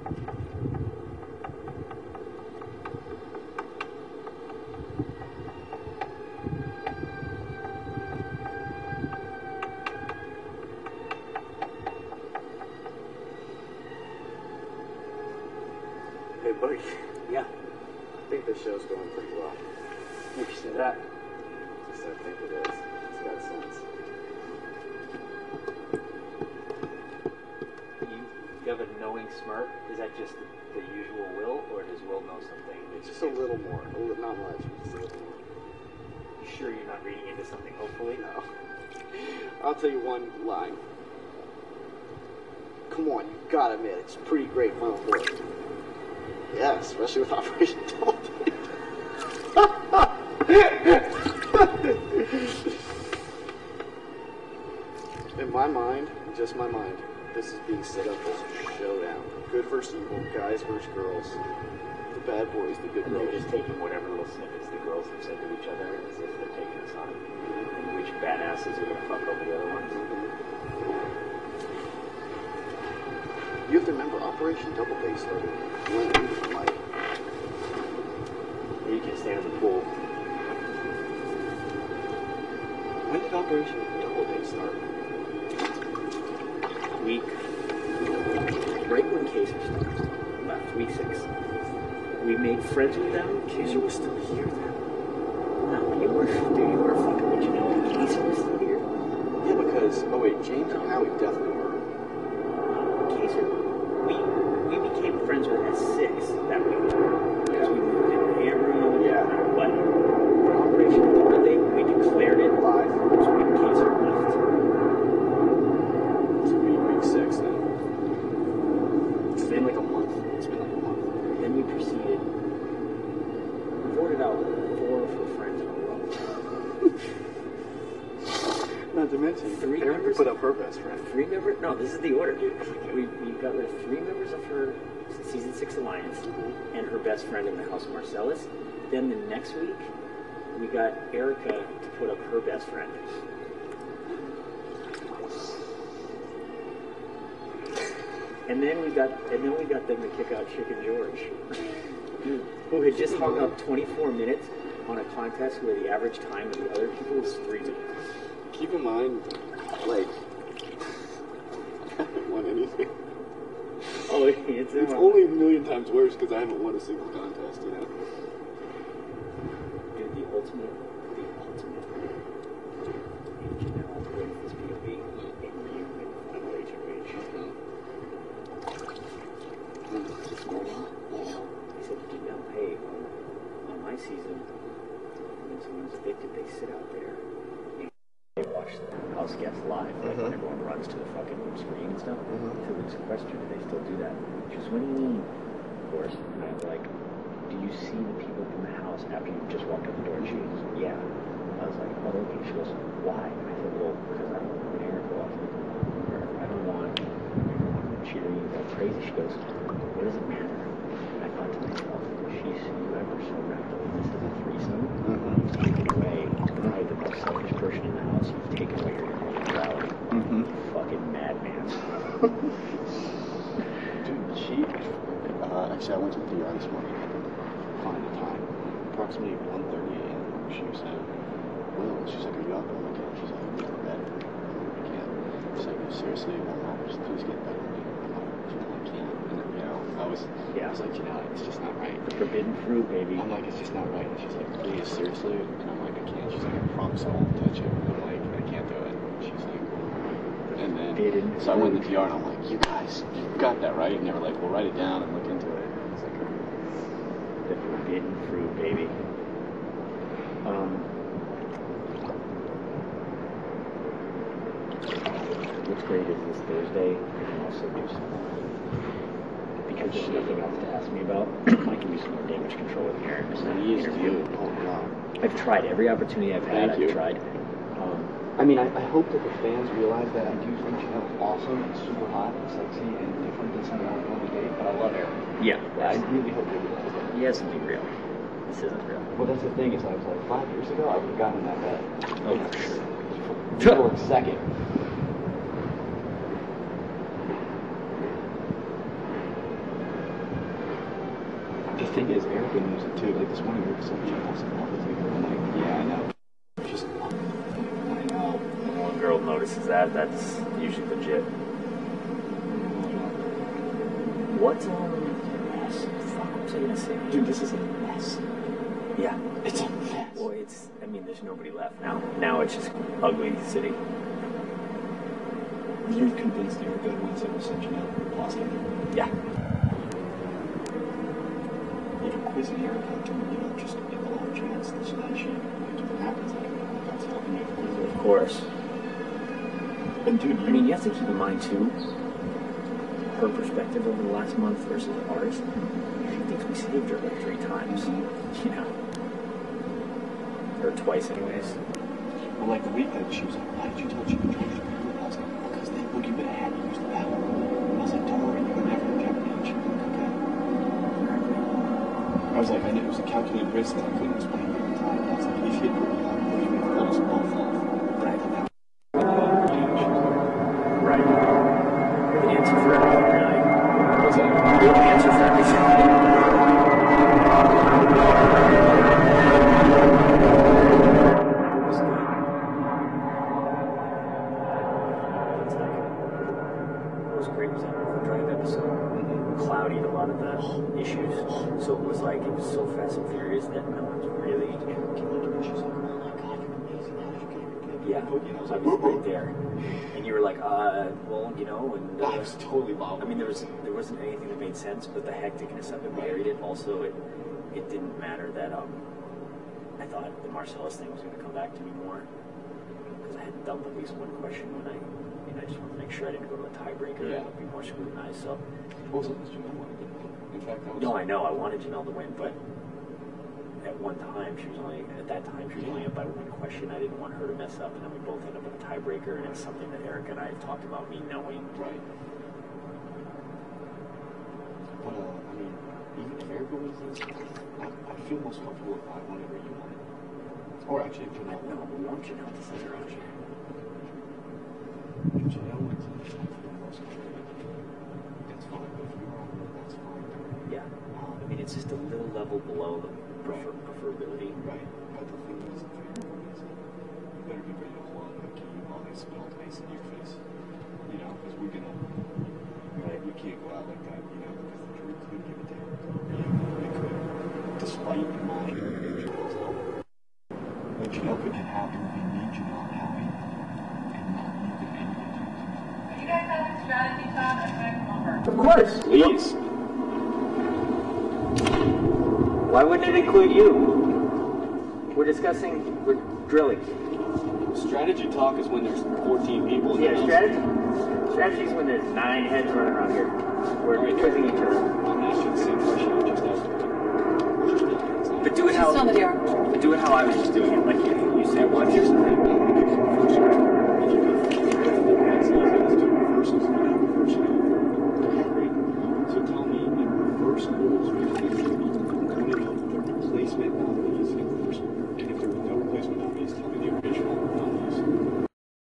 Hey, Boogie. Yeah. I think this show's going pretty well. Make you say that. Just I think it is. It's got sense. You have a knowing smirk. Is that just the usual Will, or does Will know something? It's just a little more. Not much, just a little more. You sure you're not reading into something, hopefully? No. I'll tell you one line. Come on, you gotta admit, it's a pretty great final four. Yeah, especially with Operation Double Date. In my mind, just my mind, this is being set up as a showdown. Good versus evil, guys versus girls. The bad boys, the good and girls. they're just taking whatever little snippets the girls have said to each other as if they're taking us on. And which badasses are going to fuck over the other ones. You have to remember, Operation Double Date started when we were like... You can stand in the pool. When did Operation Double Date start? Week. Right when Kaiser started. Left. Week 6. We made friends with them. Kaiser was still here then. No, you were fucking with Janelle. Kaiser was still here. Yeah, because... Oh wait, James and Howie definitely were. Kaiser, we became friends with S6 that week. Because we moved in the air room. Yeah. But Operation Double Date, we declared it Live. was when Kaiser left. It's week 6 then. It's been like a month. It's been like a month. Then we proceeded. We voted out 4 of her friends in a row. Not to mention, 3 Erin members put up her best friend. 3 members? No, this is the order, dude. We got rid of 3 members of her Season 6 Alliance and her best friend in the House Marcellus. Then the next week, we got Erika to put up her best friend. And then we got them to kick out Chicken George, who had just hung up 24 minutes on a contest where the average time of the other people was 3 minutes. Keep in mind, like, I haven't won anything. Oh, it's only a million times worse because I haven't won a single contest, you know? Dude, the ultimate. Janelle wins this POV, and you win Final HOH. This morning, he said to Janelle, hey, on my season, when someone's evicted, they sit out there and they watch the house guests live, like when everyone runs to the fucking screen and stuff. So there's a question, do they still do that? She goes, what do you mean? Of course. And I was like, do you see the people in the house after you just walked out the door? And she goes, yeah. I was like, oh, okay. She goes, why? And I said, well, because I don't want an Erika off. I don't want everyone cheering you that crazy. She goes, what does it matter? And I thought to myself, you ever so rapidly, this is a threesome. You've taken away probably the most selfish person in the house. You've taken away your neutrality. Fucking madman. Dude, actually, I went to the DR this morning at the time, approximately 1:30 a.m. She said, Will, she's like, are you up? I'm like, yeah. She's like, I'm going to bed. I'm like, I can't. She's like, seriously, Mom, just please get better than me. I'm like, I can't. And, you know, I was like, you know, it's just not right. The forbidden fruit, baby. I'm like, it's just not right. And she's like, please, seriously? And I'm like, I can't. She's like, I promise I won't touch it. And I'm like, I can't do it. And she's like, and then, so I went to the DR and I'm like, you guys, you got that right? And they were like, well, write it down and look into it. And it's like, the forbidden fruit, baby. What's great is this Thursday, I can also do some, because there's nothing else to ask me about, I can do some more damage control with Erin. please do. Oh, wow. I've tried every opportunity I've had. I've tried. I mean, I hope that the fans realize that I do think Janelle's awesome and super hot and sexy and different than someone else on the date, but I love her. Yeah. I really hope they realize that. He has something real. This isn't real. Well, that's the thing, is I was like, 5 years ago, I would have gotten that bet. Oh, for sure. For a second. The thing is, Erika knows it too. Like this morning, Erika said she wants to love with you. I'm like, yeah, I know. Just love with you. I know. When a girl notices that, that's usually legit. What's Mess. fuck was I gonna say? Dude, this is a mess. Yeah. It's a mess. Well, I mean, there's nobody left now. Now it's just ugly city. You're convinced Erika wants ever sent Janelle lost it? Yeah. Even quizzing Erika, just in the off chance that she happens, like, that's helping you quiz her. Of course. And dude, I mean, you have to keep in mind, too, her perspective over the last month versus ours. She thinks we saved her like 3 times. You know? Or twice, anyways. well, like the week that she was like, why did you tell her she could drive to the airport? I was like, because they Boogie would have had to use the power. I was like, don't worry, you would never in jeopardy. And she was like, okay. I was like, I knew it was a calculated risk that I couldn't explain at the time. I was like, if you hit Boogie, Boogie would pull us both off. Right. Right. You're the answer for everything, really. What's that? You're the answer for everything. What was great was that the drive episode. Clouded a lot of the issues. So it was like, it was so fast and furious that no one's really. She's like, oh my god, you're amazing. How did you get here? Yeah, Boogie? And I was like, right there. And you were like, well, you know, and I was totally wild. I mean, there wasn't anything that made sense, but the hecticness of it buried it. Also, it didn't matter that I thought the Marcellus thing was going to come back to me more because I had dumped at least one question when I just wanted to make sure I didn't go to a tiebreaker and be more scrutinized. So, Also, Janelle wanted to win. In fact, I was no, I know I wanted Janelle to win, but at that time she was only up by one question. I didn't want her to mess up, and then we both ended up with a tiebreaker, and it's something that Erika and I have talked about me knowing. right. But I mean, even if Erika wins this, I feel most comfortable if I won whenever you won it. Or actually, if Janelle won. No, we want Janelle to sit around here. If Janelle wins it, I feel most comfortable. That's fine. But if you were on it, that's fine. Yeah. I mean, it's just a little level below the preferability. Right. But the thing is, if Erika wins it, you better be ready to hold on to the key while they spit all the mace in your face. You know, because we're gonna. Right. We can't go out like that, you know, because the jury could give it to Erika. They could. Despite my Janelle's help. But Janelle could get happy if they need Janelle happy. And not you get any issues. You guys have a strategy talk and I'm Of course. Please. Why wouldn't it include you? We're drilling. Strategy talk is when there's 14 people in the house. Strategy is when there's 9 heads running around here. We're quizzing each other. I'm asking the same question I just asked her. But do it how I was just doing it. Like you said, watch your It's easy. Let's do reversals.